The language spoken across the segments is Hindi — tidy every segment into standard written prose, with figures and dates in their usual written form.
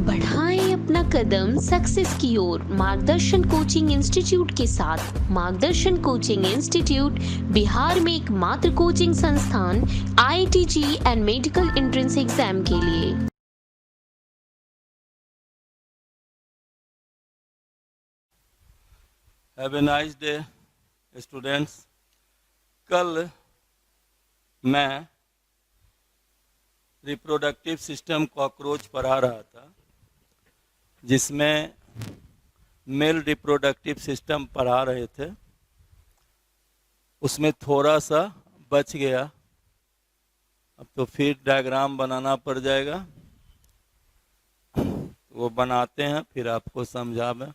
बढ़ाएं अपना कदम सक्सेस की ओर मार्गदर्शन कोचिंग इंस्टीट्यूट के साथ। मार्गदर्शन कोचिंग इंस्टीट्यूट बिहार में एकमात्र कोचिंग संस्थान IIT JEE and medical entrance exam के लिए। Have a nice day students. कल मैं रिप्रोडक्टिव सिस्टम कॉकरोच पढ़ा रहा था, जिसमें मेल रिप्रोडक्टिव सिस्टम पढ़ा रहे थे। उसमें थोड़ा सा बच गया, अब तो फिर डायग्राम बनाना पड़ जाएगा। वो बनाते हैं, फिर आपको समझावें।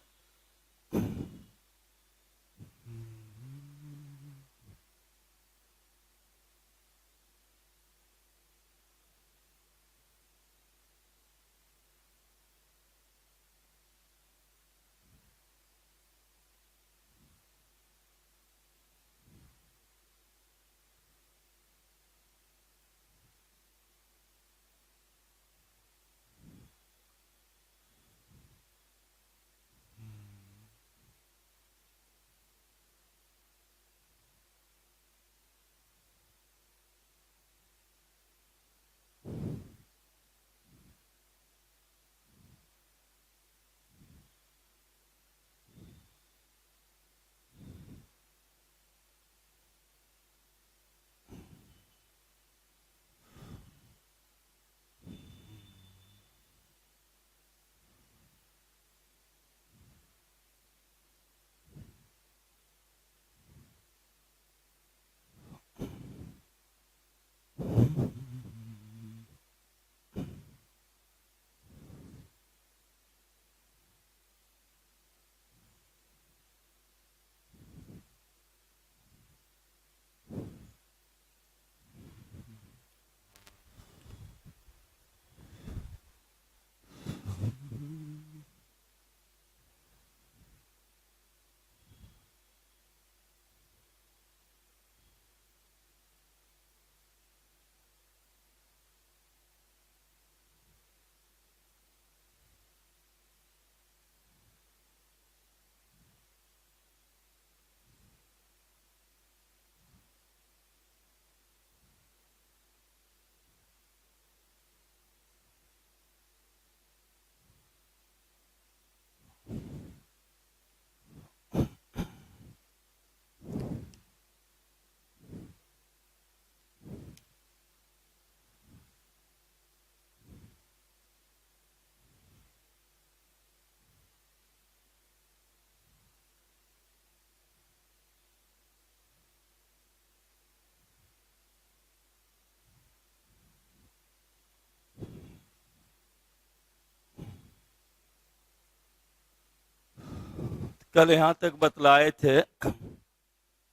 कल यहाँ तक बतलाए थे,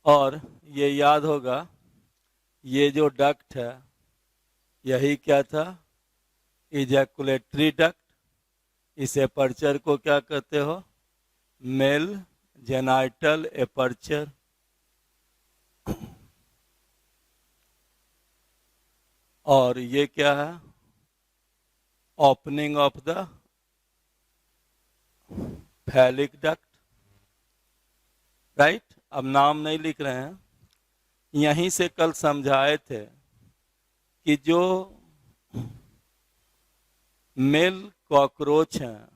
और ये याद होगा, ये जो डक्ट है यही क्या था? Ejaculatory duct. इस एपर्चर को क्या कहते हो? Mail genital aperture. और ये क्या है? Opening of the phallic duct. Right? अब नाम नहीं लिख रहे हैं, यहीं से कल समझाए थे कि जो मेल कॉकरोच हैं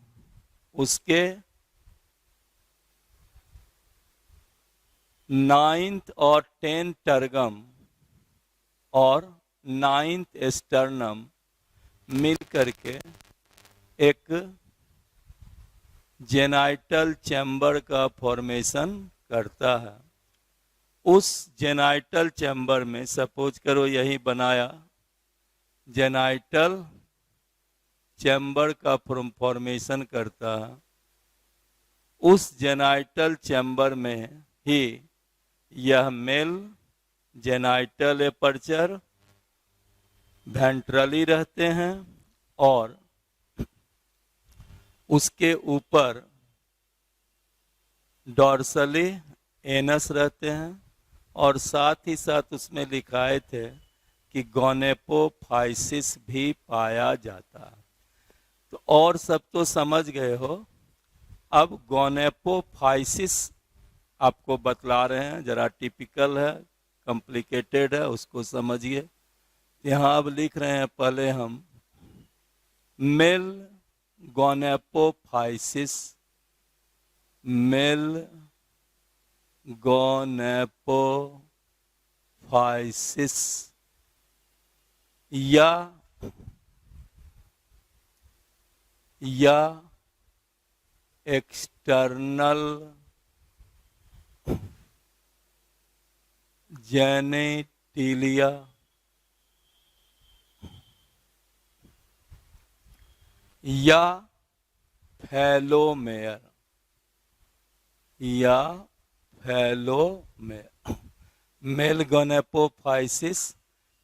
उसके 9th और 10th टर्गम और 9th एस्टर्नम मिल करके एक जेनाइटल चैम्बर का फॉर्मेशन करता है। उस जेनाइटल चैम्बर में सपोज करो यही बनाया, जेनाइटल चैम्बर का फॉर्मेशन करता है। उस जेनाइटल चैम्बर में ही यह मेल जेनाइटल एपर्चर वेंट्रली रहते हैं, और उसके ऊपर डॉर्सली एनस रहते हैं, और साथ ही साथ उसमें लिखाए थे कि गोनेपोफाइसिस भी पाया जाता है। तो और सब तो समझ गए हो। अब गोनेपोफाइसिस आपको बतला रहे हैं, जरा टिपिकल है, कॉम्प्लिकेटेड है, उसको समझिए। यहाँ अब लिख रहे हैं पहले हम मेल गोनेपोफाइसिस, मेल गोनेपोफाइसिस या एक्सटर्नल जेनेटिलिया या फैलोमेयर, मेल गोनेपोफाइसिस,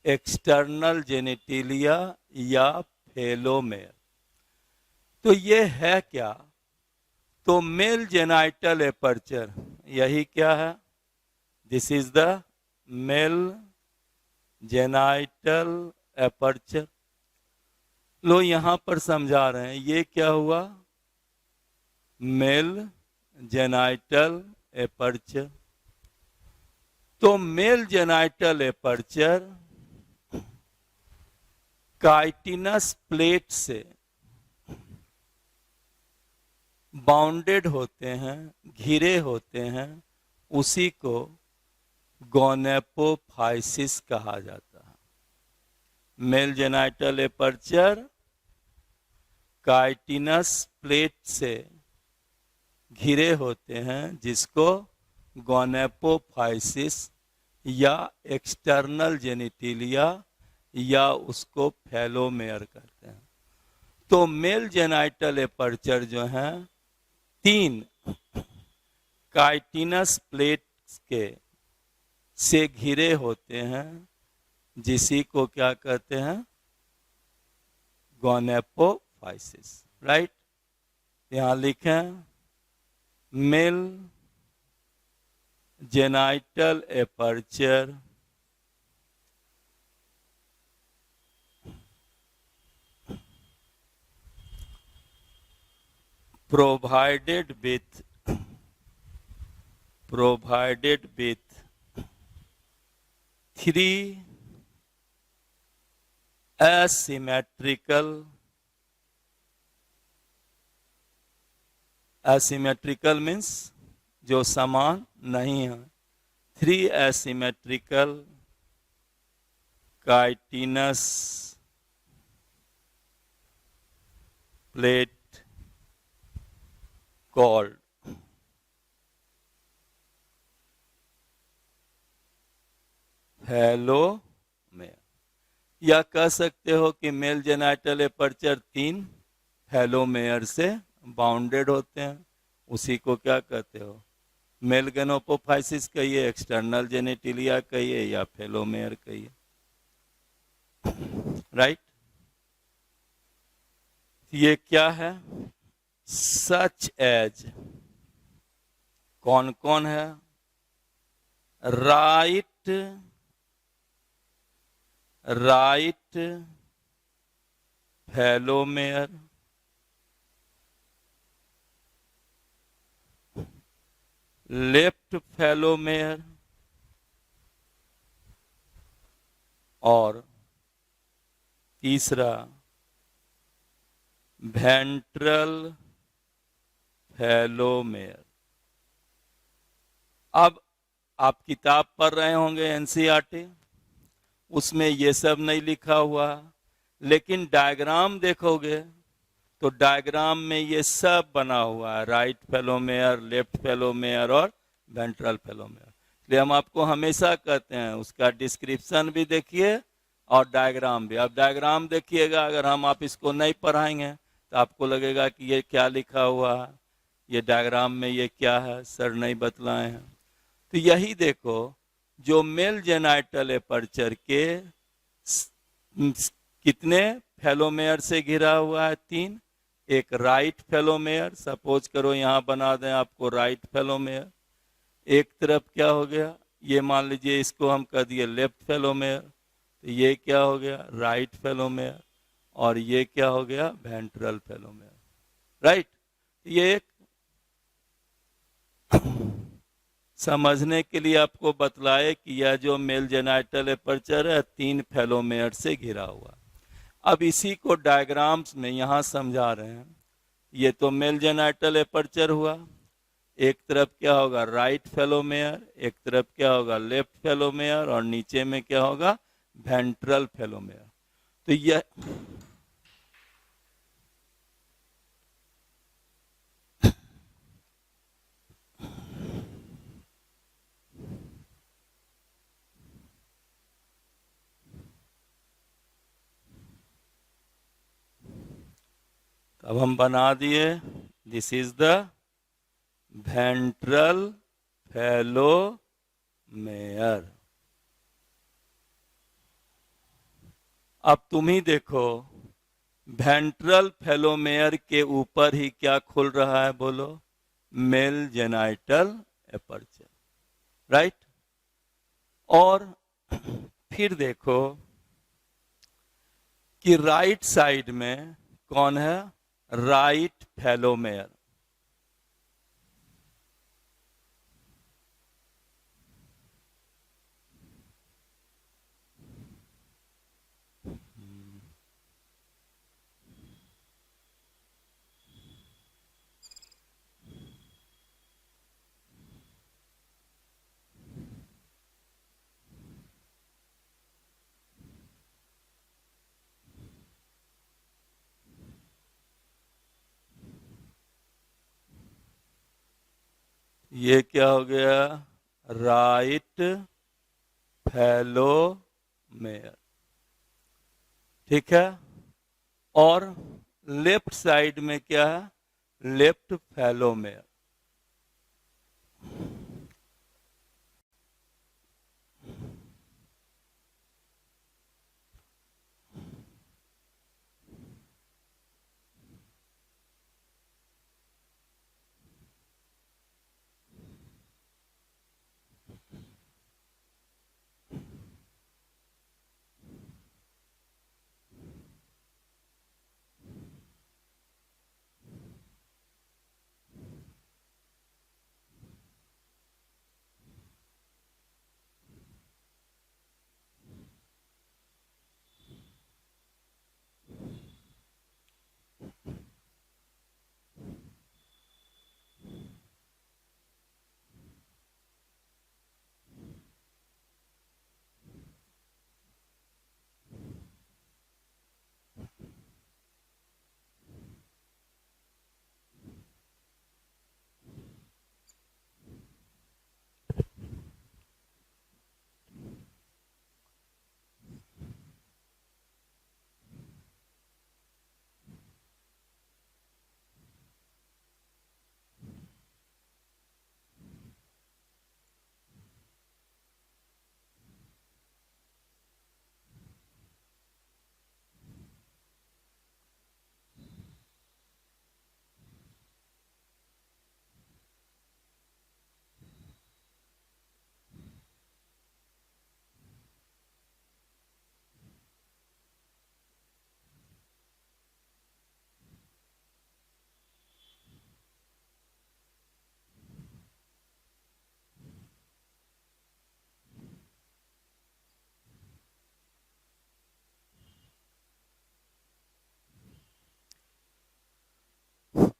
एक्सटर्नल जेनेटिलिया या फैलोमेयर। तो ये है क्या? तो मेल जेनाइटल एपर्चर, यही क्या है? This is the male genital aperture. लो यहां पर समझा रहे हैं, ये क्या हुआ? Male genital aperture. तो male genital aperture chitinous plate से बाउंडेड होते हैं, घिरे होते हैं, उसी को गोनेपोफाइसिस कहा जाता है। Mail genital aperture chitinous plate से घिरे होते हैं, जिसको गोनेपोफाइसिस या एक्सटर्नल जेनिटिलिया या उसको फैलोमेयर कहते हैं। तो मेल जेनाइटल एपर्चर जो है 3 काइटिनस प्लेट्स के से घिरे होते हैं, जिसी को क्या कहते हैं? गोनेपोफाइसिस, राइट? यहां लिखें mail genital aperture provided with three asymmetrical means जो समान नहीं है, 3 asymmetrical chitinous plate called फैलोमेयर। या कह सकते हो कि मेल जेनाइटल एपर्चर 3 फैलोमेयर से बाउंडेड होते हैं, उसी को क्या कहते हो? मेल गोनेपोफाइसिस कहिए, एक्सटर्नल जेनेटिलिया कहिए, या फैलोमेयर कहिए, राइट? ये क्या है? सच एज, कौन कौन है? राइट फैलोमेयर, लेफ्ट फैलोमेयर और तीसरा वेंट्रल फैलोमेयर। अब आप किताब पढ़ रहे होंगे एनसीईआरटी, उसमें ये सब नहीं लिखा हुआ, लेकिन डायग्राम देखोगे तो डायग्राम में ये सब बना हुआ है, राइट फैलोमेयर, लेफ्ट फैलोमेयर और वेंट्रल फैलोमेयर। इसलिए हम आपको हमेशा कहते हैं उसका डिस्क्रिप्शन भी देखिए और डायग्राम भी। अब डायग्राम देखिएगा, अगर हम आप इसको नहीं पढ़ाएंगे तो आपको लगेगा कि ये क्या लिखा हुआ है, ये डायग्राम में ये क्या है, सर नहीं बतलाए हैं। तो यही देखो, जो मेल जेनाइटल एपर्चर के कितने फैलोमेयर से घिरा हुआ है? 3। एक राइट फैलोमेयर, सपोज करो यहाँ बना दें आपको राइट फैलोमेयर। एक तरफ क्या हो गया? ये मान लीजिए इसको हम कह दिए लेफ्ट फैलोमेयर, तो ये क्या हो गया? राइट फैलोमेयर। और ये क्या हो गया, वेंट्रल फेलोमेयर, राइट। ये एक समझने के लिए आपको बतलाए कि यह जो मेल जेनाइटल एपर्चर है 3 फेलोमेयर से घिरा हुआ। अब इसी को डायग्राम्स में यहां समझा रहे हैं। ये तो मेल जेनाइटल एपर्चर हुआ, एक तरफ क्या होगा राइट फेलोमेयर, एक तरफ क्या होगा लेफ्ट फेलोमेयर, और नीचे में क्या होगा वेंट्रल फेलोमेयर। तो यह अब हम बना दिए, दिस इज द वेंट्रल फेलोमेयर। अब तुम ही देखो, वेंट्रल फेलोमेयर के ऊपर ही क्या खुल रहा है, बोलो, मेल जेनाइटल एपर्चर, राइट। और फिर देखो कि राइट साइड में कौन है, राइट फेलोमेयर। ये क्या हो गया, राइट फेलोमेयर, ठीक है। और लेफ्ट साइड में क्या है, लेफ्ट फेलोमेयर।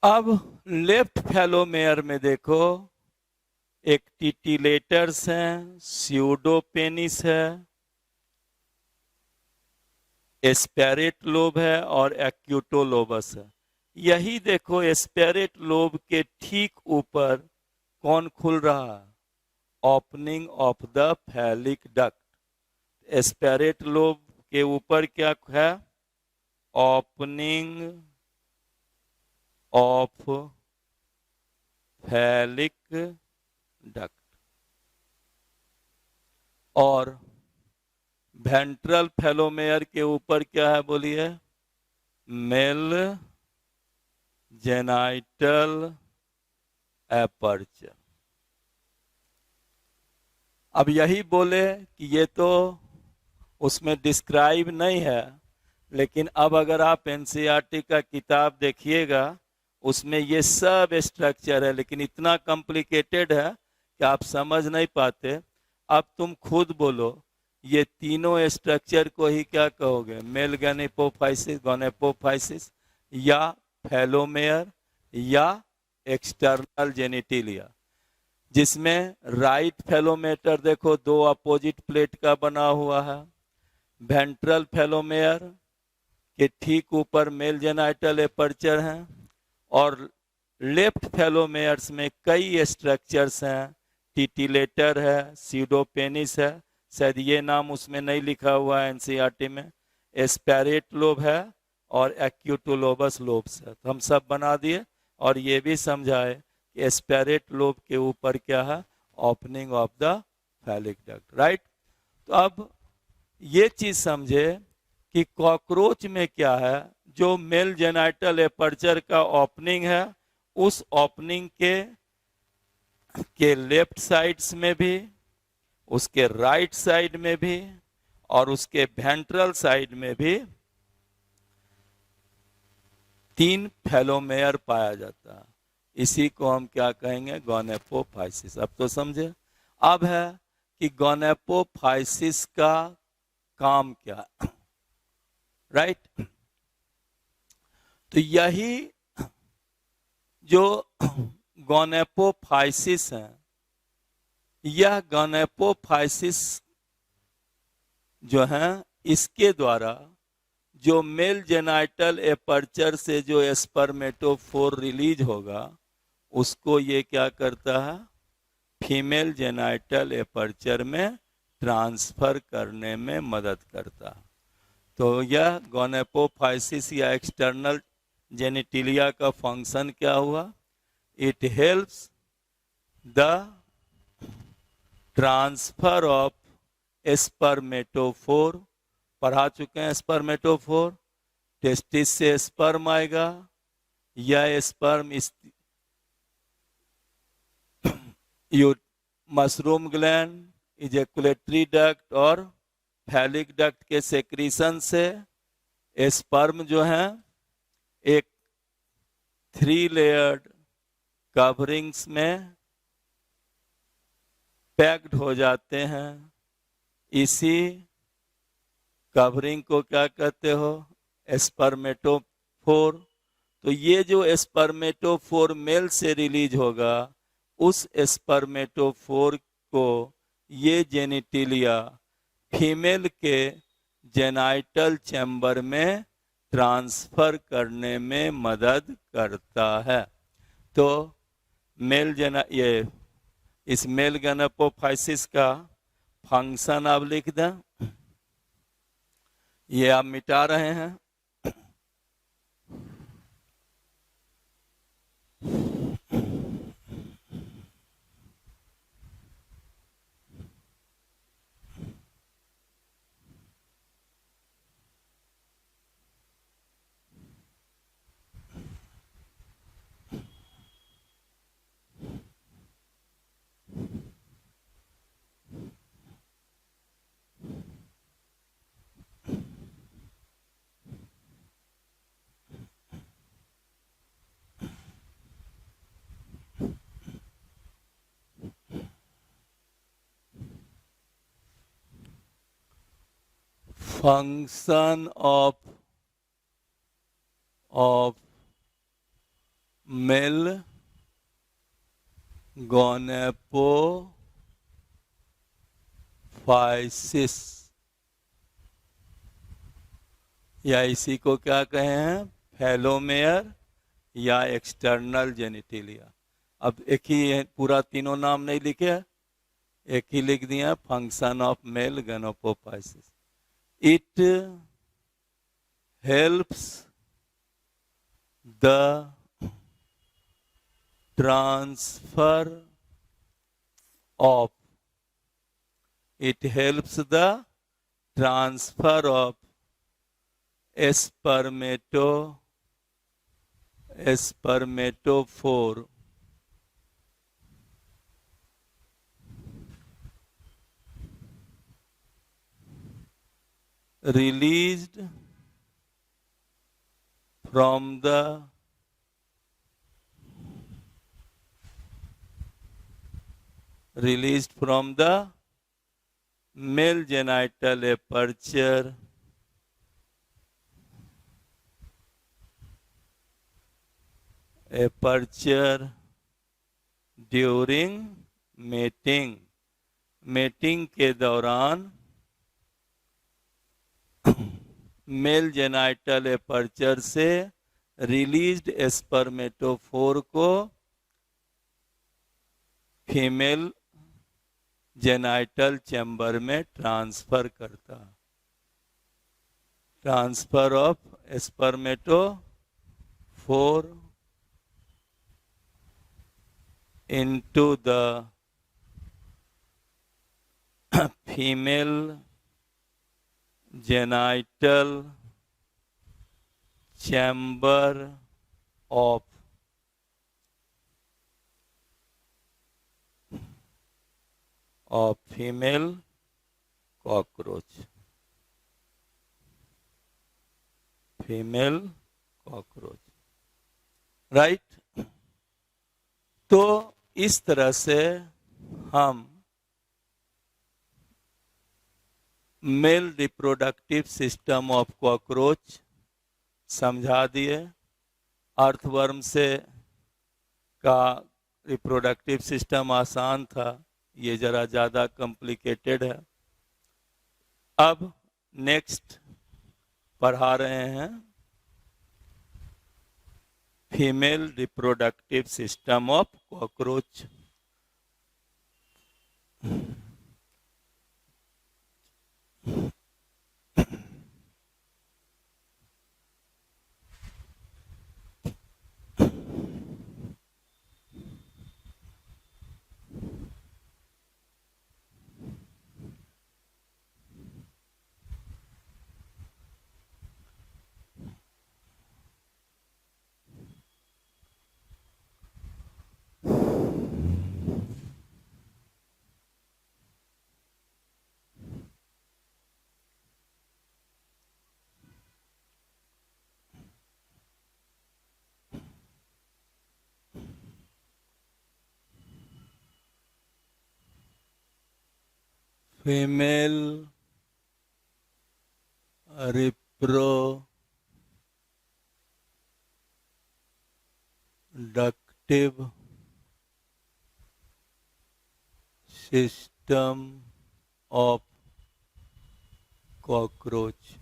अब लेफ्ट फेलोमेयर में देखो, एक टिटिलेटर्स हैं, स्यूडोपेनिस है, एस्पेरेट लोब है और एक्यूटोलोबस है। यही देखो एस्पेरेट लोब के ठीक ऊपर कौन खुल रहा है, opening of the phallic duct. Asperate lobe के ऊपर क्या है, ओपनिंग ऑफ फैलिक डक्ट। और वेंट्रल फेलोमेयर के ऊपर क्या है, बोलिए, मेल जेनाइटल एपर्चर। अब यही बोले कि ये तो उसमें डिस्क्राइब नहीं है, लेकिन अब अगर आप एनसीईआरटी का किताब देखिएगा, उसमें ये सब स्ट्रक्चर है, लेकिन इतना कॉम्प्लिकेटेड है कि आप समझ नहीं पाते। अब तुम खुद बोलो, ये तीनों स्ट्रक्चर को ही क्या कहोगे? मेल गैनिपोफाइसिस, गोनेपोफाइसिस, या फेलोमेयर, या एक्सटर्नल जेनिटिलिया। जिसमें राइट फेलोमेटर देखो दो अपोजिट प्लेट का बना हुआ है, वेंट्रल फेलोमेयर के ठीक ऊपर मेल जेनाइटल एपर्चर हैं, और लेफ्ट फेलोमेयर्स में कई स्ट्रक्चर्स हैं, टिटिलेटर है, सीडोपेनिस है, शायद ये नाम उसमें नहीं लिखा हुआ है एनसीईआरटी में, एस्पेरेट लोब है, और एक्यूटोलोबस लोब्स है। तो हम सब बना दिए, और ये भी समझाए कि एस्पेरेट लोब के ऊपर क्या है? Opening of the phallic duct, right. तो अब ये चीज समझे कि कॉकरोच में क्या है, जो मेल जेनाइटल एपर्चर का ओपनिंग है, उस ओपनिंग के लेफ्ट साइड्स में भी, उसके राइट साइड में भी, और उसके वेंट्रल साइड में भी 3 फेलोमेयर पाया जाता है। इसी को हम क्या कहेंगे? गोनेपोफाइसिस। अब तो समझे। अब है कि गोनेपोफाइसिस का काम क्या है, राइट। तो यही जो गोनेपोफाइसिस है, यह गोनेपोफाइसिस जो है, इसके द्वारा जो मेल जेनाइटल एपर्चर से जो स्पर्मेटोफोर रिलीज होगा, उसको ये क्या करता है? फीमेल जेनाइटल एपर्चर में ट्रांसफर करने में मदद करता है। तो यह गोनेपोफाइसिस या एक्सटर्नल जेनिटिलिया का फंक्शन क्या हुआ? It helps the transfer of spermatophore. पढ़ा चुके हैं स्पर्मेटोफोर। टेस्टिस से स्पर्म आएगा, यह स्पर्म इस मशरूम ग्लैंड, इजेकुलेटरी डक्ट और फैलिक डक्ट के सेक्रीशन से स्पर्म जो है एक 3 लेयर्ड कवरिंग्स में पैक्ड हो जाते हैं। इसी कवरिंग को क्या कहते हो? स्पर्मेटोफोर। तो ये जो स्पर्मेटोफोर मेल से रिलीज होगा, उस स्पर्मेटोफोर को ये जेनिटिलिया फीमेल के जेनाइटल चैम्बर में ट्रांसफर करने में मदद करता है। तो ये इस मेल गोनेपोफाइसिस का फंक्शन आप लिख दें, ये आप मिटा रहे हैं। फंक्शन ऑफ मेल गोनेपोफाइसिस, या इसी को क्या कहे हैं? फेलोमेयर या एक्सटर्नल जेनिटिलिया। अब एक ही पूरा तीनों नाम नहीं लिखे, एक ही लिख दिया, function of male gonapophysis. It helps the transfer of it helps the transfer of spermatophore released from the released from the male genital aperture during mating के दौरान मेल जेनाइटल एपर्चर से रिलीज्ड स्पर्मेटोफोर को फीमेल जेनाइटल चैम्बर में ट्रांसफर करता। Transfer of spermatophore into the female genital chamber of female cockroach। Female cockroach, right. तो इस तरह से हम male reproductive system of cockroach समझा दिए। अर्थवर्म से का रिप्रोडक्टिव सिस्टम आसान था, ये जरा ज़्यादा कॉम्प्लिकेटेड है। अब नेक्स्ट पढ़ा रहे हैं female reproductive system of cockroach. Female reproductive system of cockroach.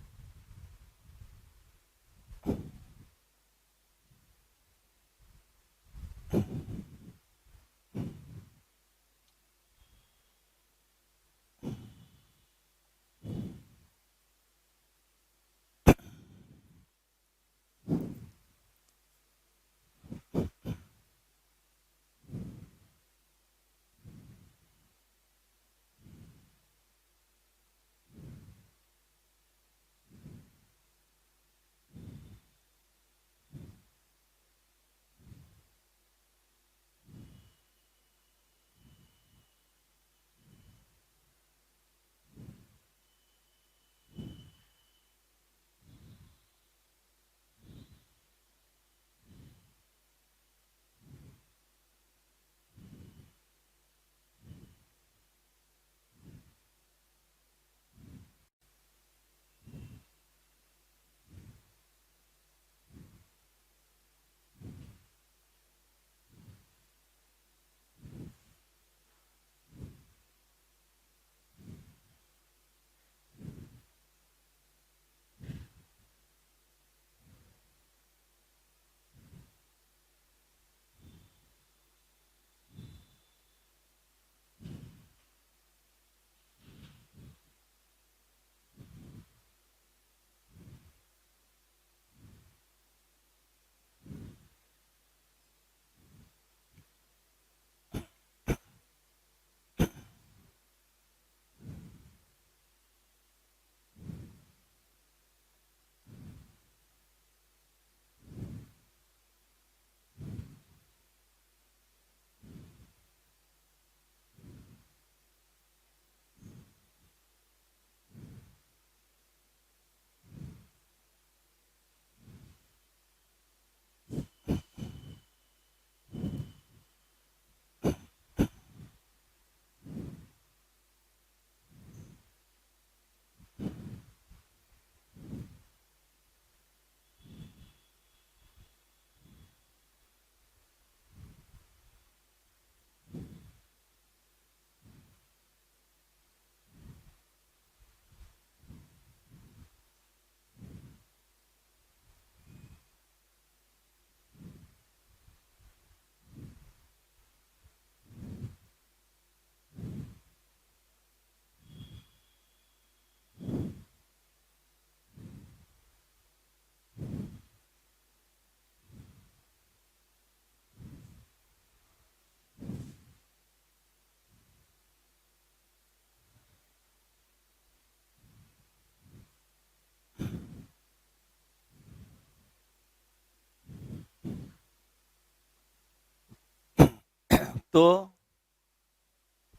तो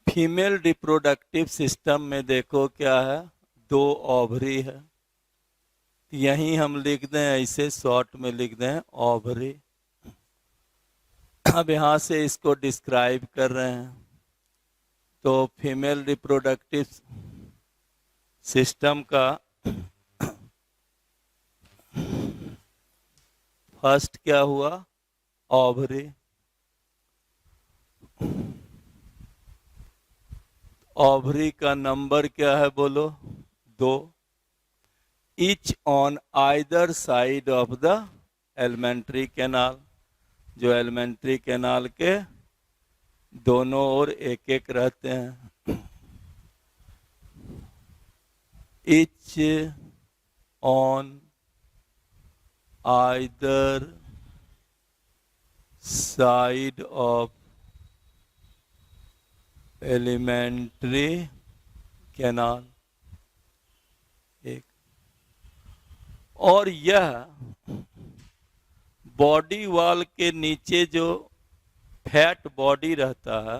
फीमेल रिप्रोडक्टिव सिस्टम में देखो क्या है, 2 ओवरी है। यहीं हम लिख दें, ऐसे शॉर्ट में लिख दें ओवरी। अब यहाँ से इसको डिस्क्राइब कर रहे हैं। तो फीमेल रिप्रोडक्टिव सिस्टम का फर्स्ट क्या हुआ, ओवरी। ओवरी का नंबर क्या है बोलो, 2। Each on either side of the alimentary canal, जो एलिमेंट्री कैनाल के दोनों ओर एक एक रहते हैं। Each on either side of alimentary canal, एक। और यह बॉडी वॉल के नीचे जो फैट बॉडी रहता है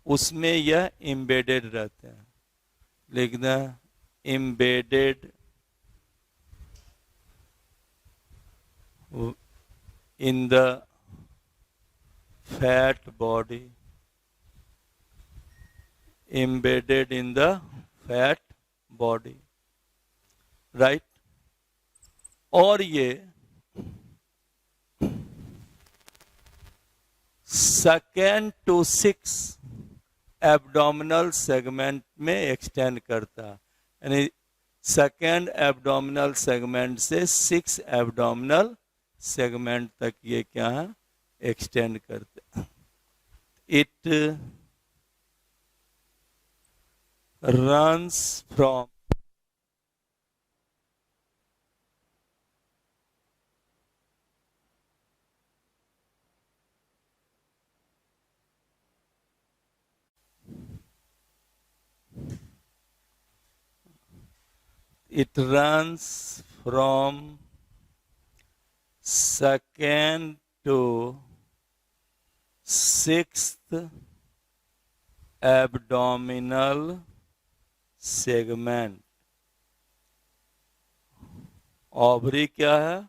उसमें यह एम्बेडेड रहते हैं। लिखना embedded in the fat body, embedded in the fat body, right? और ये सेकेंड टू 6 एब्डोमिनल सेगमेंट में एक्सटेंड करता है, यानी सेकेंड एब्डोमिनल सेगमेंट से 6 एब्डोमिनल सेगमेंट तक ये क्या है, एक्सटेंड करते हैं। It runs from second to 6th abdominal segment। Ovary क्या है,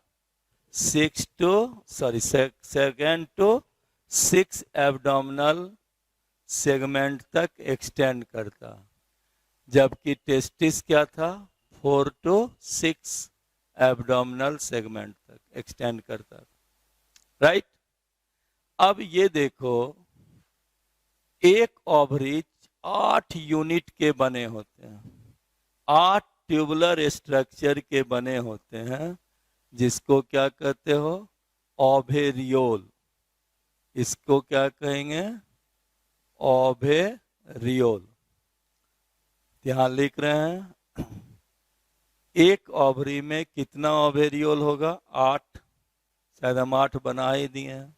सेकेंड टू 6 एब्डोमिनल सेगमेंट तक एक्सटेंड करता, जबकि टेस्टिस क्या था, 4 to 6 एब्डोमिनल सेगमेंट तक एक्सटेंड करता था, राइट। अब ये देखो, एक ओवरी 8 यूनिट के बने होते हैं, 8 ट्यूबुलर स्ट्रक्चर के बने होते हैं, जिसको क्या कहते हो, ओवेरियोल। इसको क्या कहेंगे, ओवेरियोल। यहाँ लिख रहे हैं, एक ओवरी में कितना ओवेरियोल होगा, 8। शायद हम 8 बना ही दिए हैं,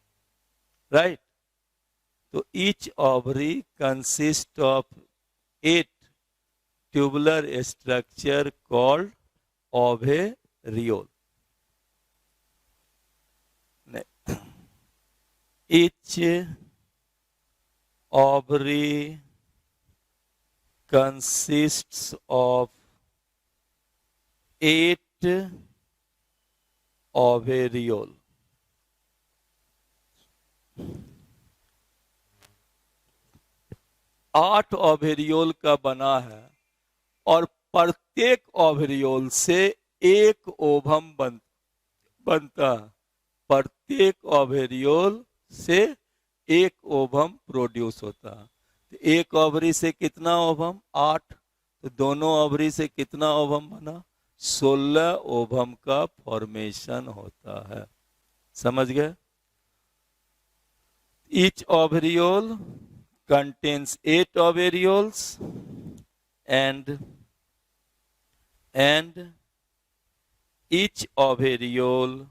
राइट। तो each ovary consist of 8 tubular structure called ovariole. Each ovary consists of 8 ovariole। 8 ovariole का बना है, और प्रत्येक ओवेरियोल से एक ओवम बनता है। प्रत्येक ओवेरियोल से एक ओवम प्रोड्यूस होता है। तो एक ओवरी से कितना ओवम, 8। तो दोनों ओवरी से कितना ओवम बना, 16 ओवम का फॉर्मेशन होता है। समझ गए। Each ovariole contains 8 ovarioles and each ovariole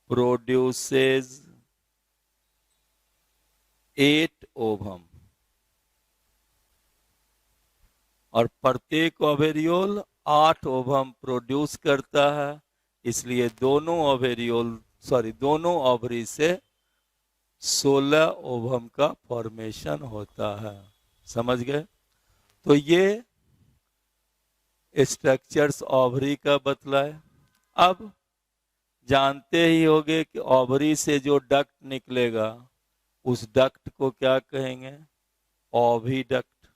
produces 8 ovum, और प्रत्येक ओवेरियोल 8 ओवम प्रोड्यूस करता है। इसलिए दोनों ओवेरियोल दोनों ओवरी से 16 ओवम का फॉर्मेशन होता है। समझ गए? तो ये स्ट्रक्चर्स ओवरी का बतलाए। अब जानते ही होंगे कि ओवरी से जो डक्ट निकलेगा उस डक्ट को क्या कहेंगे? ओविडक्ट।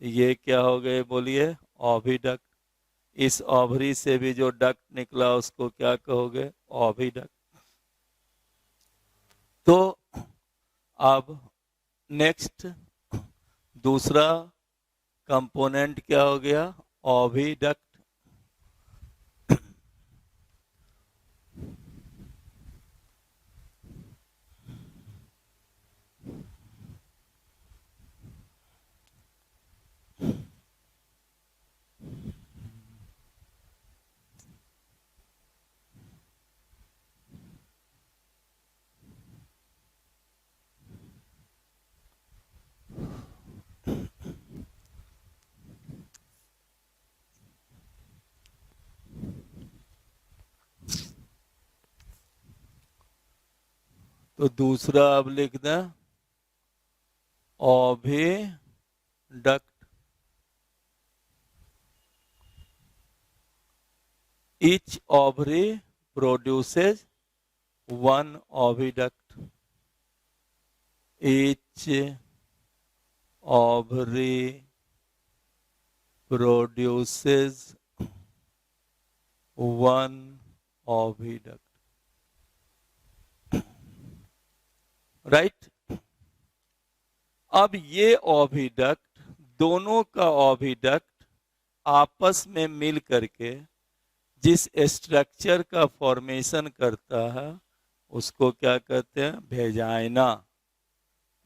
ये क्या हो गए बोलिए? ओविडक्ट। इस ओवरी से भी जो डक्ट निकला उसको क्या कहोगे? ओविडक्ट। तो अब नेक्स्ट दूसरा कंपोनेंट क्या हो गया? ओविडक्ट। तो दूसरा अब लिख दें oviduct. Each ovary produces one oviduct. Each ovary produces one oviduct. Right? अब ये ओविडक्ट, दोनों का ओविडक्ट आपस में मिल करके जिस स्ट्रक्चर का फॉर्मेशन करता है उसको क्या कहते हैं? वेजाइना।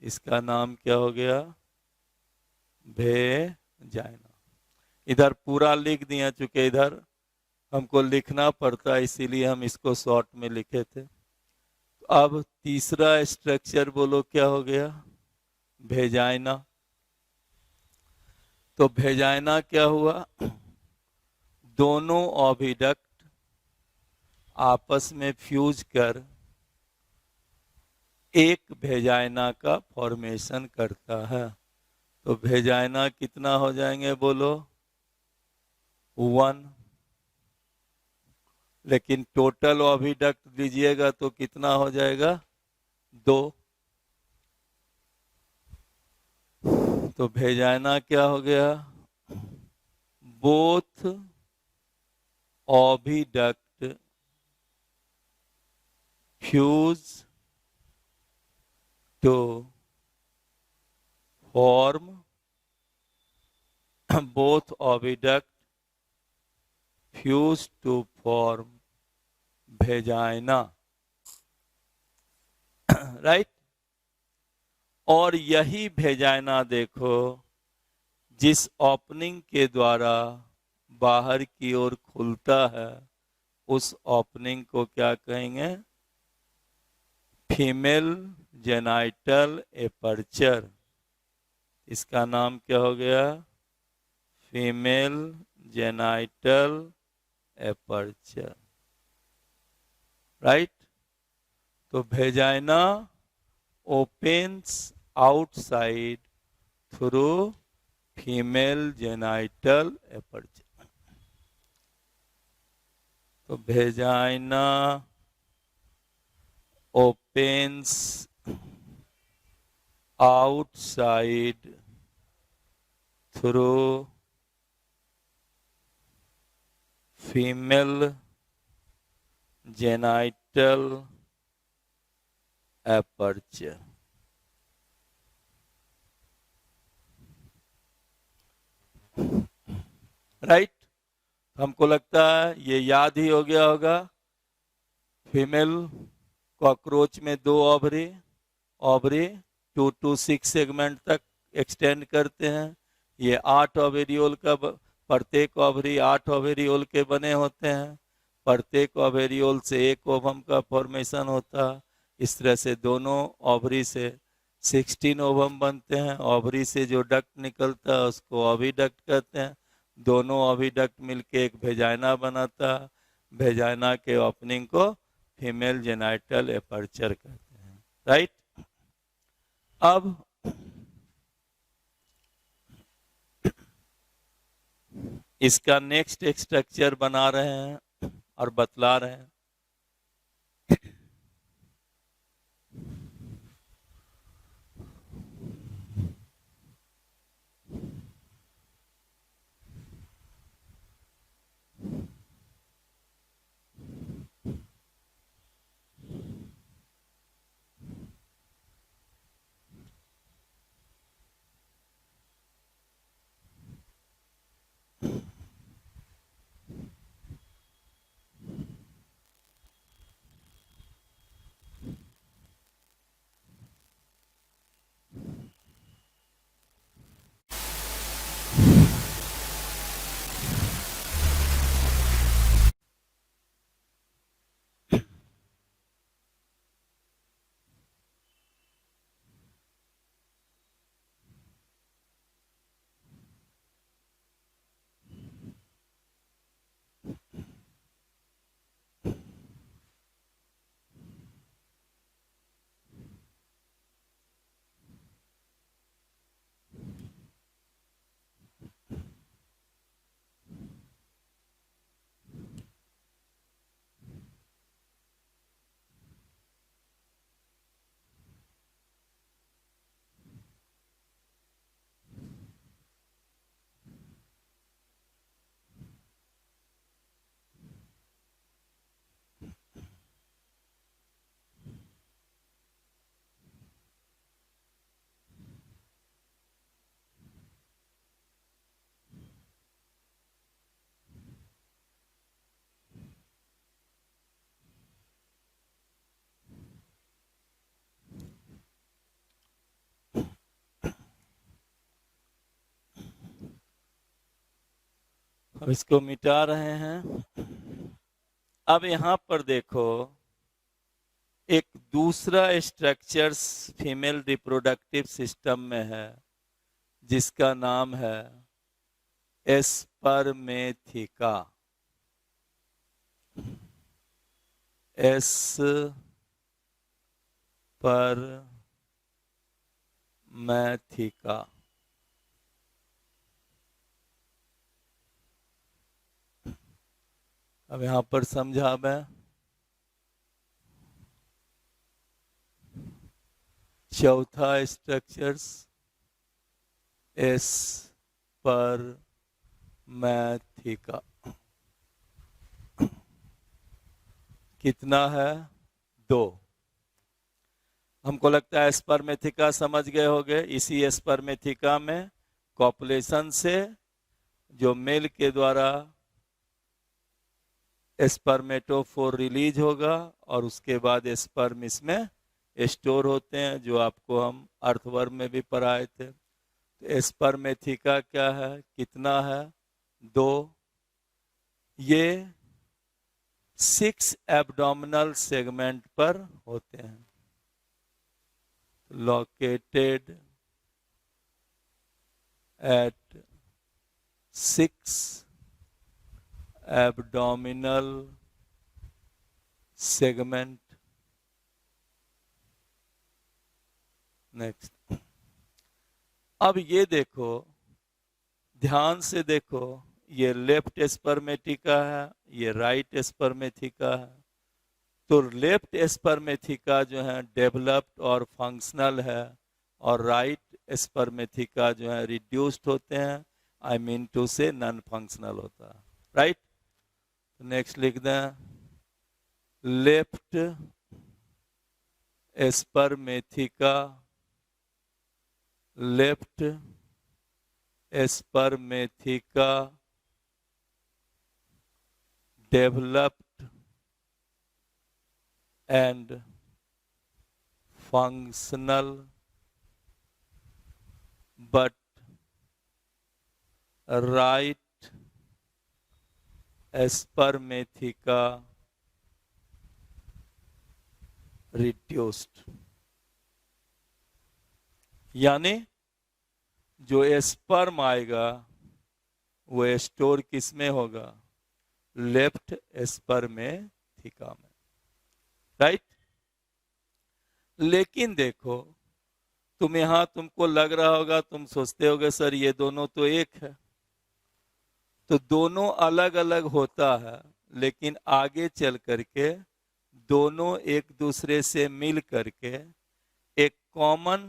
इसका नाम क्या हो गया? वेजाइना। इधर पूरा लिख दिया, चूंकि इधर हमको लिखना पड़ता है इसीलिए हम इसको शॉर्ट में लिखे थे। तो अब तीसरा स्ट्रक्चर बोलो क्या हो गया? वेजाइना। तो वेजाइना क्या हुआ? दोनों ओविडक्ट आपस में फ्यूज कर एक वेजाइना का फॉर्मेशन करता है। तो वेजाइना कितना हो जाएंगे बोलो? 1। लेकिन टोटल ओविडक्ट लीजिएगा तो कितना हो जाएगा? 2। तो वेजाइना क्या हो गया? Both oviduct fuse to form both oviduct fuse to form vagina. Right? और यही वेजाइना देखो जिस ओपनिंग के द्वारा बाहर की ओर खुलता है उस ओपनिंग को क्या कहेंगे? Female genital aperture. इसका नाम क्या हो गया? Female genital aperture. राइट? तो vagina opens outside through female genital aperture. तो vagina opens outside through female genital aperture. Right? हमको लगता है ये याद ही हो गया होगा। फीमेल कॉकरोच में 2 ओवरी 2 to 6 सेगमेंट तक एक्सटेंड करते हैं। ये 8 ओवेरियोल का, प्रत्येक ओवरी 8 ओवेरियोल के बने होते हैं। प्रत्येक ओवेरियोल से 1 ओवम का फॉर्मेशन होता है। इस तरह से दोनों ओवरी से 16 ओवम बनते हैं। ओवरी से जो डक्ट निकलता है उसको ओविडक्ट कहते हैं। दोनों ओविडक्ट मिलके एक वेजाइना बनाता है। वेजाइना के ओपनिंग को फीमेल जेनाइटल एपर्चर कहते हैं, राइट। अब इसका नेक्स्ट एक स्ट्रक्चर बना रहे हैं और बतला रहे हैं। अब इसको मिटा रहे हैं। अब यहां पर देखो, एक दूसरा स्ट्रक्चर्स फीमेल रिप्रोडक्टिव सिस्टम में है जिसका नाम है एस्पर्मेथिका। एस्पर्मेथिका। अब यहां पर समझा मैं, चौथा स्ट्रक्चर्स एस्पर्मेथिका। कितना है? 2। हमको लगता है एस्पर्मेथिका समझ गए होंगे। इसी एस्पर्मेथिका में कॉपुलेशन से जो मेल के द्वारा स्पर्मेटोफोर रिलीज होगा और उसके बाद स्पर्म इसमें स्टोर होते हैं, जो आपको हम अर्थवर्म में भी पढ़ाए थे। तो स्पर्मेथिका क्या है, कितना है? 2। ये 6 एब्डोमिनल सेगमेंट पर होते हैं, located at 6 abdominal segment. Next. अब ये देखो, ध्यान से देखो, ये लेफ्ट स्पर्मेथिका है, ये राइट स्पर्मेथिका है। तो लेफ्ट स्पर्मेथिका जो है डेवलप्ड और फंक्शनल है, और राइट स्पर्मेथिका जो है रिड्यूस्ड होते हैं, आई मीन टू से नॉन फंक्शनल होता है, राइट। नेक्स्ट लिख दें, left spermatheca, left spermatheca developed and functional but right spermatheca reduced। यानी जो स्पर्म आएगा वो स्टोर किस में होगा? लेफ्ट स्पर्मेथिका में। राइट। लेकिन देखो, तुमको लग रहा होगा, तुम सोचते होगे सर ये दोनों तो एक है, तो दोनों अलग अलग होता है, लेकिन आगे चल करके दोनों एक दूसरे से मिल करके एक कॉमन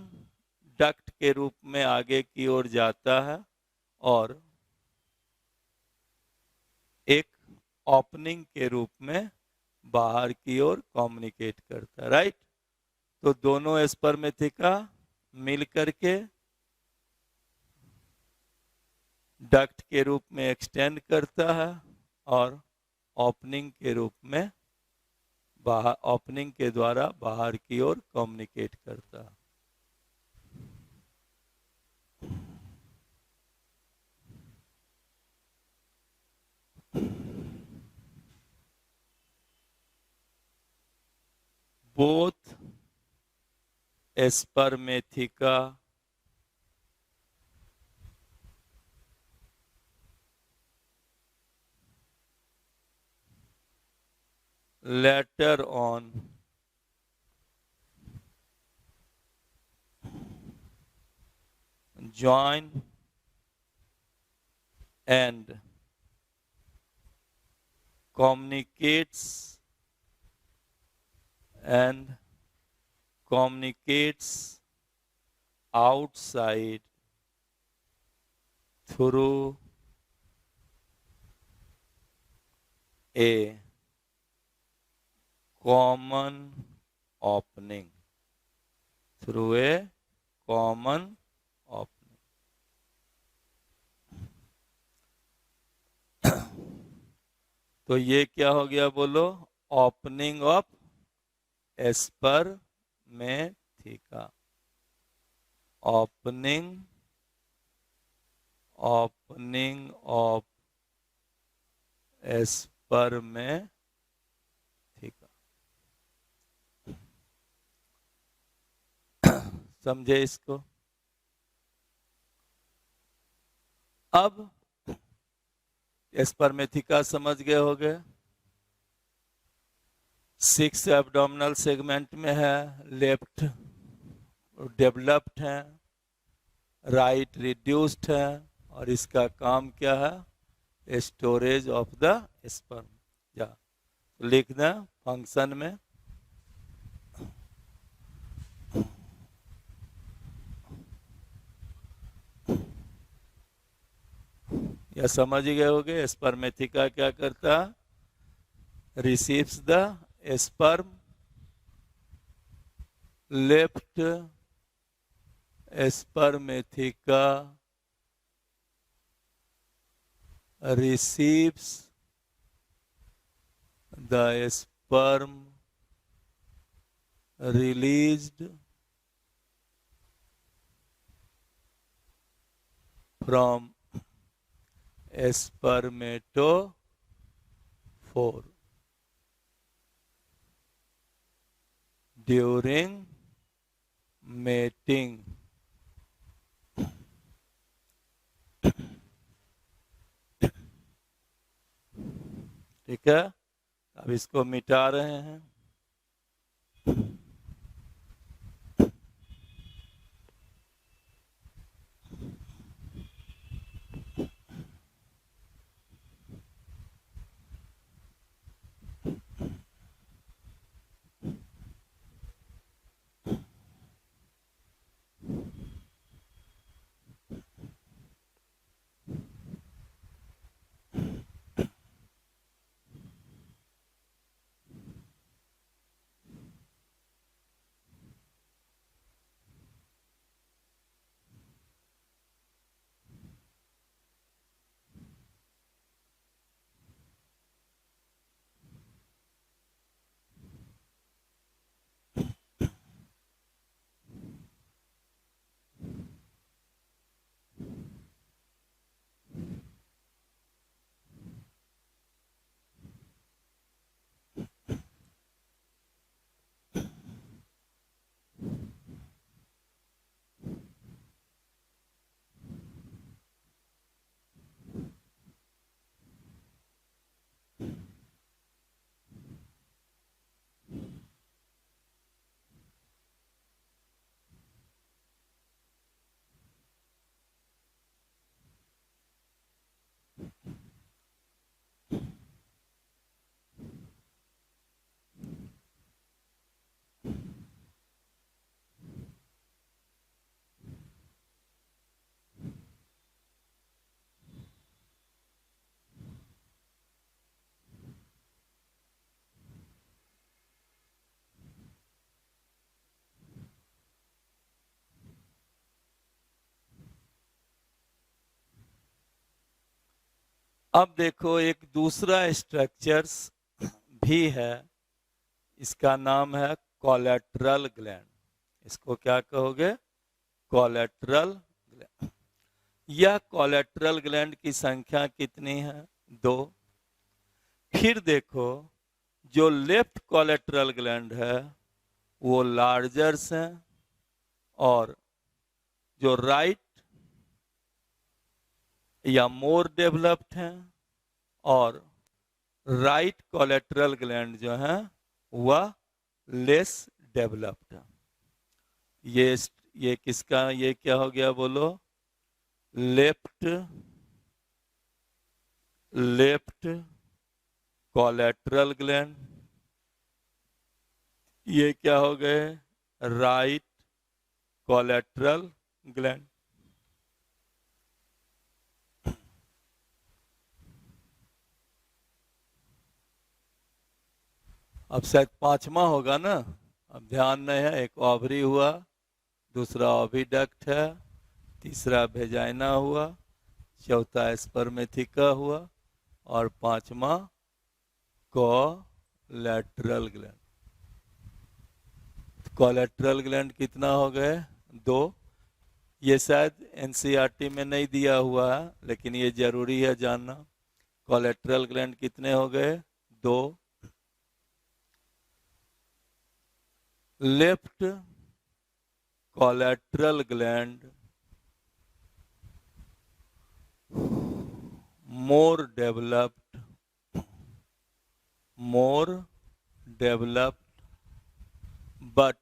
डक्ट के रूप में आगे की ओर जाता है और एक ओपनिंग के रूप में बाहर की ओर कम्युनिकेट करता है, राइट। तो दोनों स्पर्मेथिका मिल करके डक्ट के रूप में एक्सटेंड करता है और ओपनिंग के रूप में बाहर, ओपनिंग के द्वारा बाहर की ओर कम्युनिकेट करता है। Both spermatheca later on join and communicates outside through a common opening, through a common opening. तो ये क्या हो गया बोलो, opening of spermatheca, opening of spermatheca. समझे इसको? अब स्पर्मेथिका समझ गए होगे, 6 एब्डोमिनल सेगमेंट में है, लेफ्ट डेवलप्ड है, राइट रिड्यूस्ड है, और इसका काम क्या है, स्टोरेज ऑफ द स्पर्म। या लिख दें फंक्शन में, या समझ गए होगे स्पर्मेथिका क्या करता, receives the sperm, left spermatheca receives the sperm released from spermatophore during mating. ठीक है, अब इसको मिटा रहे हैं। अब देखो एक दूसरा स्ट्रक्चर्स भी है, इसका नाम है कोलेट्रल ग्लैंड। इसको क्या कहोगे? Collateral gland. यह कोलेट्रल ग्लैंड की संख्या कितनी है? 2। फिर देखो जो लेफ्ट कोलेट्रल ग्लैंड है वो लार्जर्स है, और जो राइट या मोर डेवलप्ड है, और राइट कोलेट्रल ग्लैंड जो है वह लेस डेवलप्ड है। ये किसका, ये क्या हो गया बोलो? Left collateral gland. ये क्या हो गए? Right collateral gland. अब शायद 5वां होगा ना, अब ध्यान नहीं है। एक ओवरी हुआ, दूसरा ओविडक्ट है, तीसरा वेजाइना हुआ, चौथा स्पर्मेथिका हुआ, और 5वां कोलेट्रल ग्लैंड। कोलेट्रल ग्लैंड कितना हो गए? 2। ये शायद एनसीईआरटी में नहीं दिया हुआ है, लेकिन ये जरूरी है जानना। कोलेट्रल ग्लैंड कितने हो गए? 2। Left collateral gland more developed, but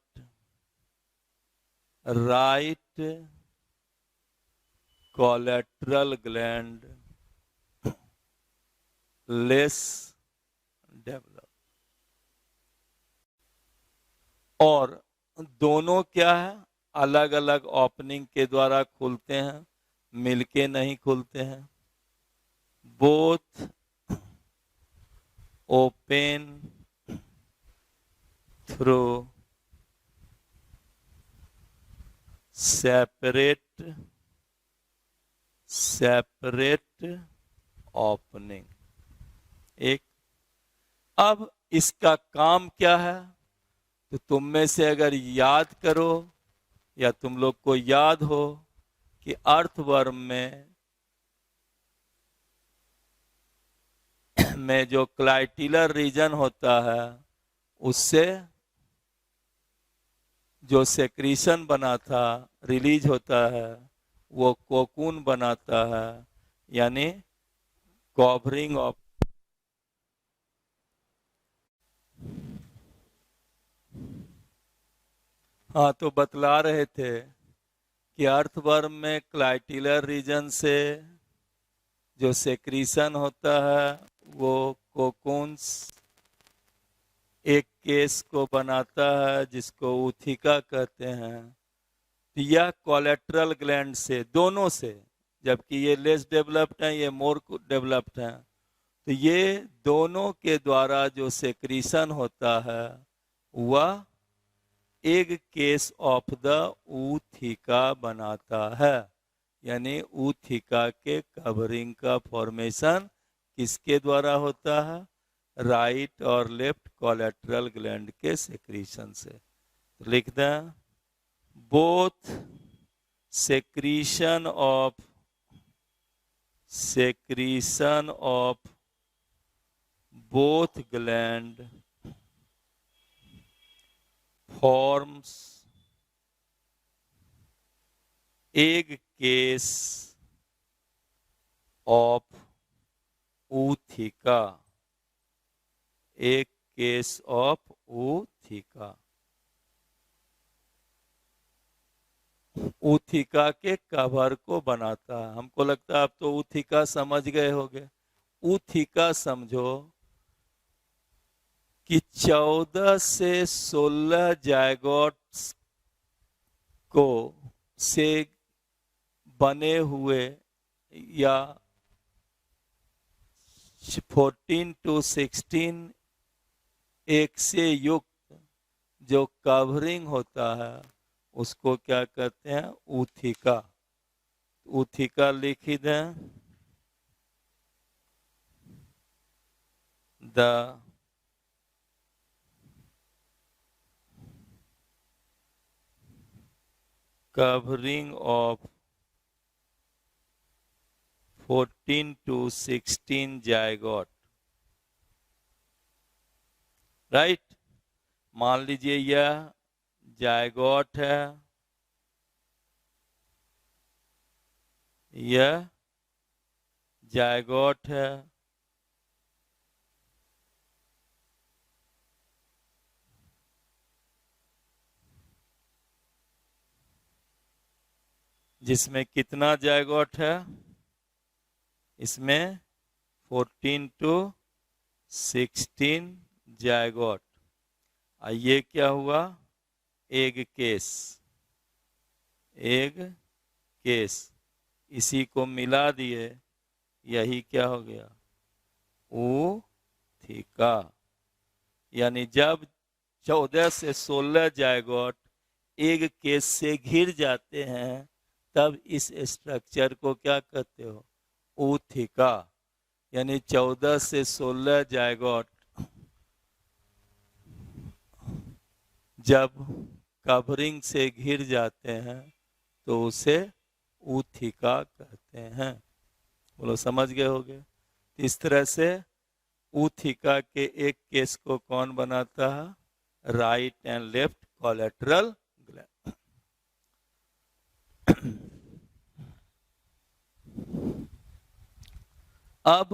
right collateral gland less developed। और दोनों क्या है? अलग अलग ओपनिंग के द्वारा खुलते हैं, मिलके नहीं खुलते हैं। Both open through separate opening. एक, अब इसका काम क्या है? तो तुम में से अगर याद करो या तुम लोग को याद हो कि अर्थवर्म में जो क्लाइटिलर रीजन होता है उससे जो सेक्रीशन बना था, रिलीज होता है, वो कोकून बनाता है, यानी कवरिंग ऑफ। हाँ, तो बतला रहे थे कि अर्थवर्म में क्लाइटिलर रीजन से जो सेक्रीशन होता है वो कोकून्स एक केस को बनाता है जिसको ऊथिका कहते हैं। तो यह कोलेट्रल ग्लैंड से, दोनों से, जबकि ये लेस डेवलप्ड हैं, ये मोर डेवलप्ड हैं, तो ये दोनों के द्वारा जो सेक्रीशन होता है वह एक केस ऑफ द ऊथिका बनाता है। यानी ऊथिका के कवरिंग का फॉर्मेशन किसके द्वारा होता है? राइट और लेफ्ट कोलेट्रल ग्लैंड के सेक्रीशन से। तो लिख दें, both secretion of both gland forms egg case of ऊथिका, एक केस ऑफ ऊथिका। ऊथिका के कवर को बनाता है। हमको लगता है आप तो ऊथिका समझ गए होंगे। ऊथिका समझो कि 14 से 16 जायगोट्स को से बने हुए या 14 to 16 एक से युक्त जो कवरिंग होता है उसको क्या कहते हैं? ऊथिका। ऊथिका लिख ही दें। the covering of 14 to 16 zygote, right. मान लीजिए यह जायगोट है, यह जायगोट है, जिसमें कितना जायगोट है, इसमें 14 टू 16 जायगोट। ये क्या हुआ, एग केस, एग केस, इसी को मिला दिए, यही क्या हो गया, ऊथिका। यानी जब 14 से 16 जायगोट एग केस से घिर जाते हैं, तब इस स्ट्रक्चर को क्या कहते हो, ऊथिका। यानी 14 से 16 जायगोट जब कवरिंग से घिर जाते हैं तो उसे ऊथिका कहते हैं। बोलो समझ गए होगे। इस तरह से ऊथिका के एक केस को कौन बनाता है, right and left collateral gland. अब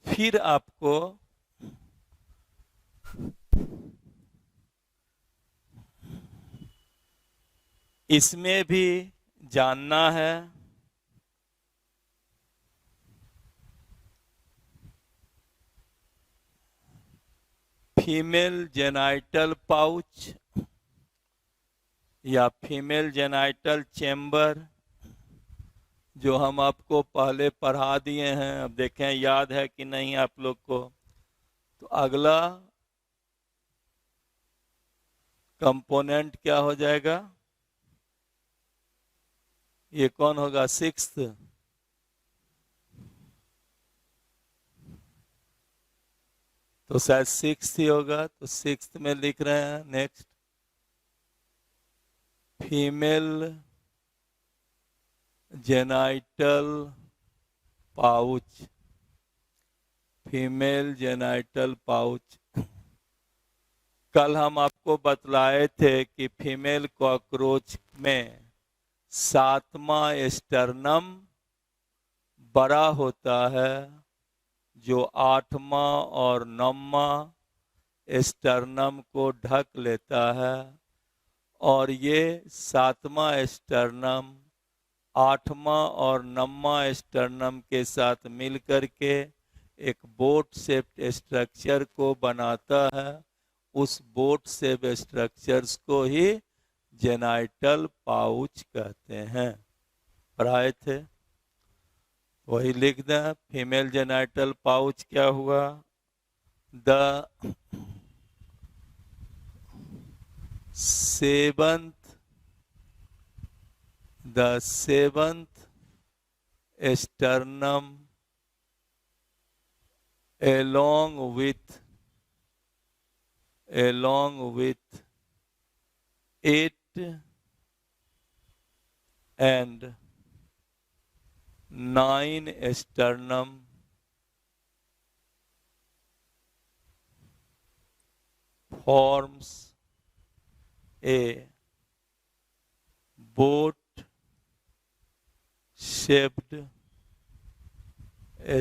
फिर आपको इसमें भी जानना है फीमेल जेनाइटल पाउच या फीमेल जेनाइटल चेम्बर, जो हम आपको पहले पढ़ा दिए हैं। अब देखें याद है कि नहीं आप लोग को। तो अगला कंपोनेंट क्या हो जाएगा, ये कौन होगा, सिक्स्थ। तो शायद सिक्स्थ ही होगा, तो सिक्स्थ में लिख रहे हैं next, female genital pouch, female genital pouch. कल हम आपको बतलाए थे कि फीमेल कॉकरोच में 7वां एस्टर्नम बड़ा होता है, जो 8वां और 9वां एस्टर्नम को ढक लेता है, और ये 7वां एस्टर्नम 8वां और 9वां एस्टर्नम के साथ मिलकर के एक बोट शेप्ड स्ट्रक्चर को बनाता है। उस बोट शेप स्ट्रक्चर्स को ही जेनाइटल पाउच कहते हैं। पढ़ाए थे, वही लिख दें। फीमेल जेनाइटल पाउच क्या हुआ, the seventh sternum along with 8 and 9 sternum forms a boat shaped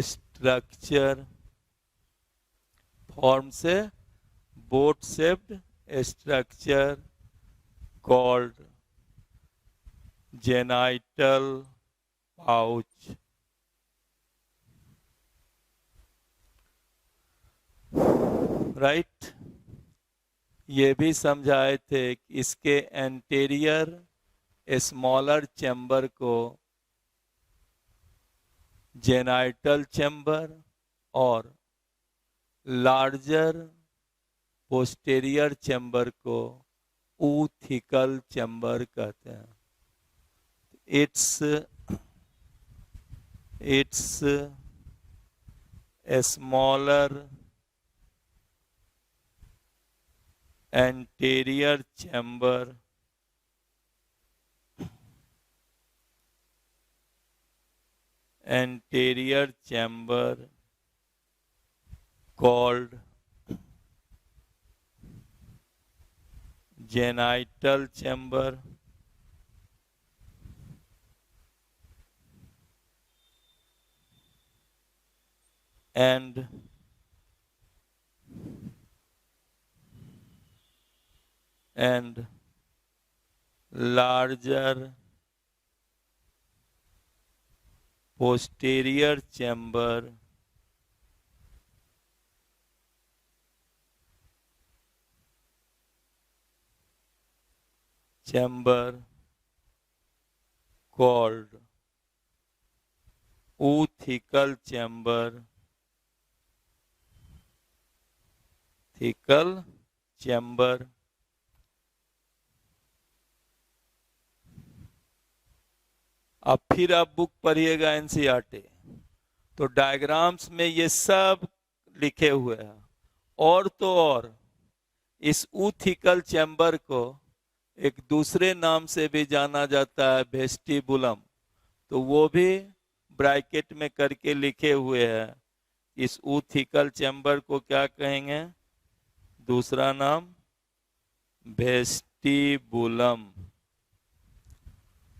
structure, forms a boat shaped structure called genital pouch. Right. ये भी समझाए थे कि इसके एंटीरियर स्मॉलर चैम्बर को जेनाइटल चैम्बर और लार्जर पोस्टेरियर चैम्बर को ऊथिकल चैम्बर कहते हैं। It's a smaller anterior chamber called genital chamber and larger posterior chamber called thecal chamber अब फिर आप बुक पढ़िएगा एनसीईआरटी, तो डायग्राम्स में ये सब लिखे हुए हैं। और तो और इस ऊथिकल चैम्बर को एक दूसरे नाम से भी जाना जाता है, वेस्टिबुलम, तो वो भी ब्रैकेट में करके लिखे हुए हैं। इस ऊथिकल चैम्बर को क्या कहेंगे? दूसरा नाम वेस्टिबुलम,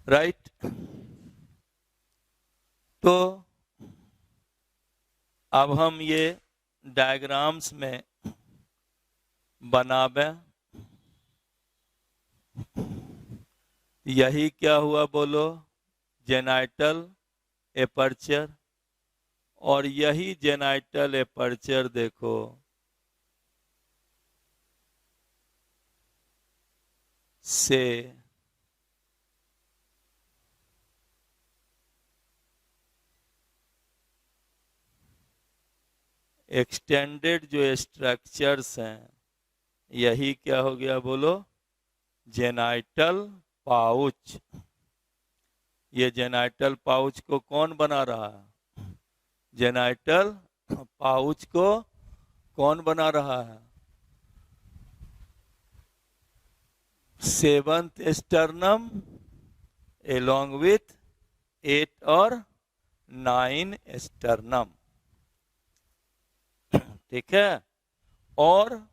राइट। तो अब हम ये डायग्राम्स में बनावे। यही क्या हुआ बोलो? Genital aperture. और यही जेनाइटल एपर्चर देखो से एक्सटेंडेड जो स्ट्रक्चर्स हैं, यही क्या हो गया बोलो? Genital pouch. ये जेनाइटल पाउच को कौन बना रहा है? जेनाइटल पाउच को कौन बना रहा है? 7th स्टर्नम along with 8 और 9 स्टर्नम, ठीक है। और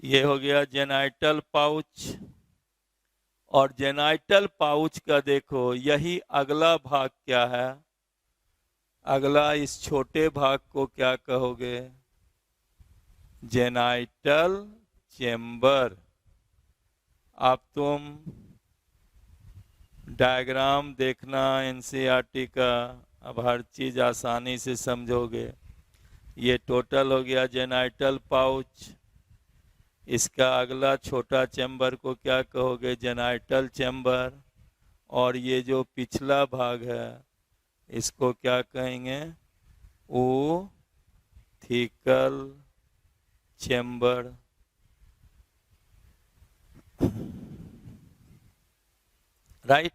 ये हो गया जेनाइटल पाउच। और जेनाइटल पाउच का देखो यही अगला भाग क्या है? अगला इस छोटे भाग को क्या कहोगे? Genital chamber. अब तुम डायग्राम देखना एनसीईआरटी का, अब हर चीज आसानी से समझोगे। ये टोटल हो गया जेनाइटल पाउच। इसका अगला छोटा चैम्बर को क्या कहोगे? Genital chamber. और ये जो पिछला भाग है इसको क्या कहेंगे? ऊथिकल चैम्बर। राइट।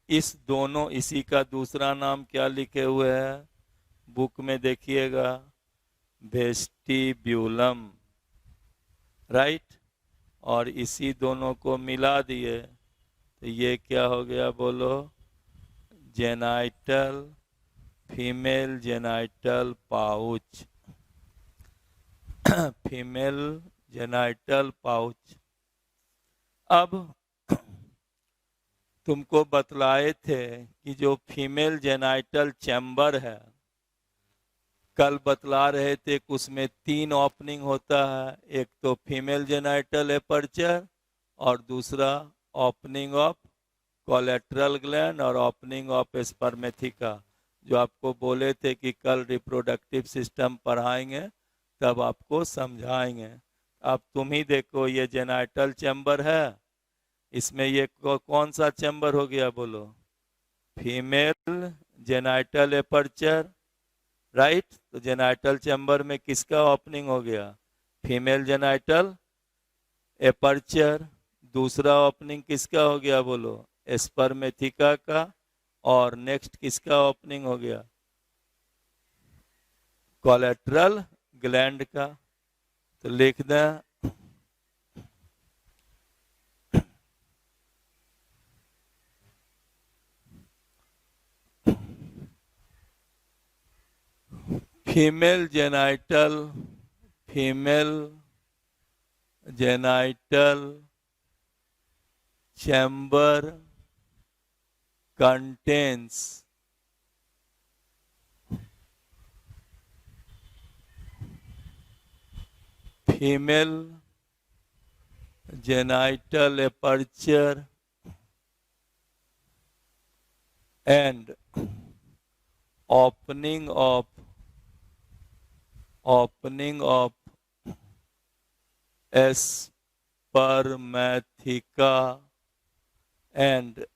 इस दोनों, इसी का दूसरा नाम क्या लिखे हुए हैं बुक में देखिएगा? वेस्टिब्यूलम, राइट। और इसी दोनों को मिला दिए तो ये क्या हो गया बोलो? Genital, female genital pouch. Female genital pouch. अब तुमको बतलाए थे कि जो फीमेल जेनाइटल चैम्बर है, कल बतला रहे थे कि उसमें 3 ओपनिंग होता है। एक तो फीमेल जेनाइटल एपर्चर, और दूसरा ओपनिंग ऑफ कोलेट्रल ग्लैंड और ओपनिंग ऑफ स्पर्मेथिका, जो आपको बोले थे कि कल रिप्रोडक्टिव सिस्टम पढ़ाएंगे तब आपको समझाएंगे। अब तुम ही देखो, ये जेनाइटल चैम्बर है, इसमें ये कौन सा चैम्बर हो गया बोलो? Female genital aperture, right. तो जेनाइटल चैम्बर में किसका ओपनिंग हो गया? Female genital aperture. दूसरा ओपनिंग किसका हो गया बोलो? स्पर्मेथिका का। और नेक्स्ट किसका ओपनिंग हो गया? कोलेट्रल ग्लैंड का। तो लिख दें female genital chamber contains female genital aperture and opening of spermatheca and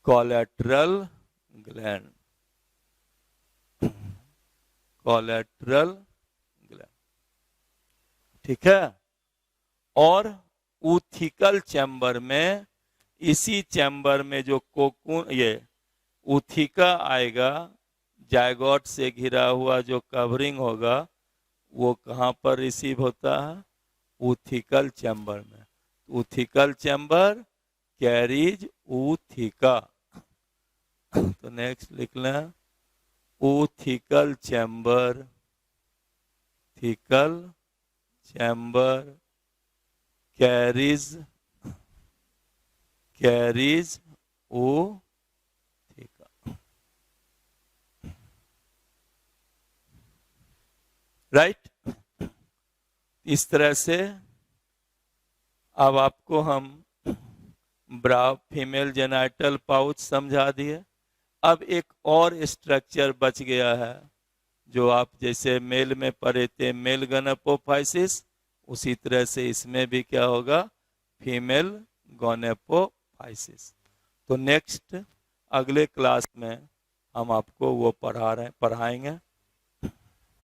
collateral gland. ठीक है। और ऊथिकल चैम्बर में, इसी चैम्बर में जो कोकून, ये ऊथिका आएगा, जायगोट से घिरा हुआ जो कवरिंग होगा, वो कहाँ पर रिसीव होता है? ऊथिकल चैम्बर में। ऊथिकल चैम्बर कैरीज ऊथिका। तो नेक्स्ट लिख लें ऊथिकल चैम्बर, कैरीज ऊथिका। राइट। इस तरह से अब आपको हम फीमेल जेनाइटल पाउच समझा दिए। अब एक और स्ट्रक्चर बच गया है, जो आप जैसे मेल में पढ़े थे, मेल गोनेपोफाइसिस, उसी तरह से इसमें भी क्या होगा? फीमेल गोनेपोफाइसिस। तो नेक्स्ट अगले क्लास में हम आपको वो पढ़ाएंगे।